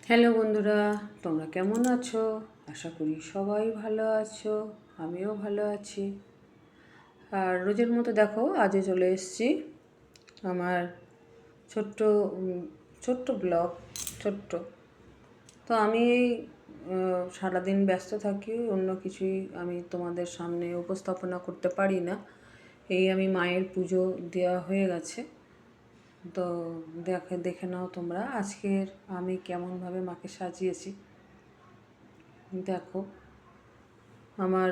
Hello বন্ধুরা, তোমরা কেমন আছো? আশা করি সবাই ভালো আছো। আমিও ভালো আছি। আর রোজের মতো দেখো, আজও চলে এসেছি আমার ছোট্ট ছোট্ট ব্লগ। ছোট্ট তো আমি সারাদিন ব্যস্ত থাকি, অন্য কিছুই আমি তোমাদের সামনে উপস্থাপনা করতে পারি না। আমি মায়ের পুজো দেওয়া হয়ে গেছে, তো দেখে নাও তোমরা আজকের আমি কেমনভাবে মাকে সাজিয়েছি। দেখো, আমার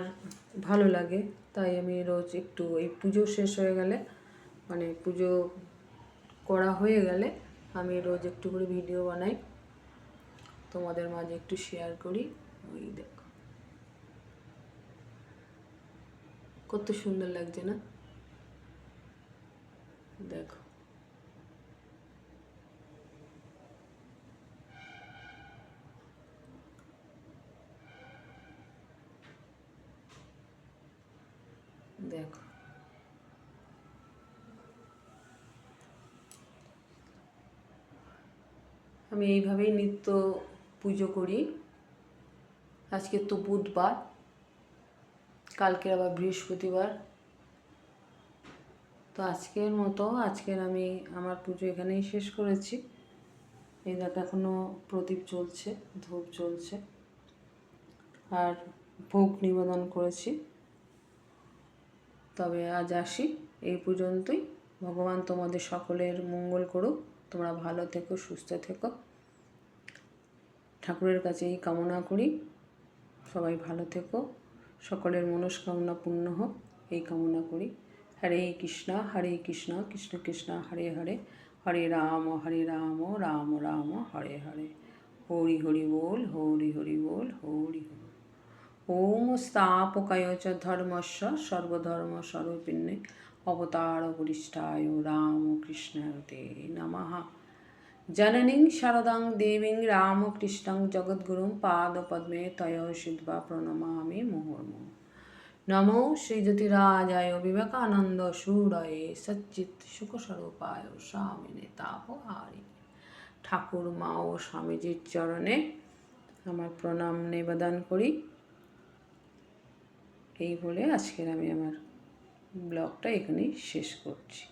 ভালো লাগে, তাই আমি রোজ একটু এই পুজো শেষ হয়ে গেলে, মানে পুজো করা হয়ে গেলে আমি রোজ একটু করে ভিডিও বানাই, তোমাদের মাঝে একটু শেয়ার করি। ওই দেখো কত সুন্দর লাগছে না? দেখো, দেখো আমি এইভাবেই নিত্য পুজো করি। আজকে তো বুধবার, কালকে আবার বৃহস্পতিবার। তো আজকের আমি আমার পুজো এখানেই শেষ করেছি। এই দেখো এখনও প্রদীপ জ্বলছে, ধূপ জ্বলছে, আর ভোগ নিবেদন করেছি। তবে আজ আসি এই পর্যন্তই। ভগবান তোমাদের সকলের মঙ্গল করুক, তোমরা ভালো থেকো, সুস্থ থেকো, ঠাকুরের কাছে এই কামনা করি। সবাই ভালো থেকো, সকলের মনস্কামনা পূর্ণ হোক, এই কামনা করি। হরে কৃষ্ণ কৃষ্ণ কৃষ্ণ হরে হরে, হরে রাম রাম রাম হরে হরে। হরি হরি বল, হরি হরি বল, হরি হরি। ওম স্থাপকায় চ ধর্মস্য সর্বধর্ম স্বরূপিণে অবতার বরিষ্ঠায় রামকৃষ্ণতে নমঃ। জননীং শারদাং দেবীং রামকৃষ্ণং জগদ্গুরুং পাদপদ্মে তয় সিদ্ধ্বা প্রণমামি মুহুর্মুহুঃ। নমো শ্রীজ্যোতিরাজায় বিবেকানন্দ সুরয়ে সচ্চিৎ সুখস্বরূপায় স্বামিনে তাপহারিণে। ঠাকুর মা ও স্বামীজির চরণে আমার প্রণাম নিবেদন করি। এই বলে আজকের আমি আমার ব্লগটা এখানেই শেষ করছি।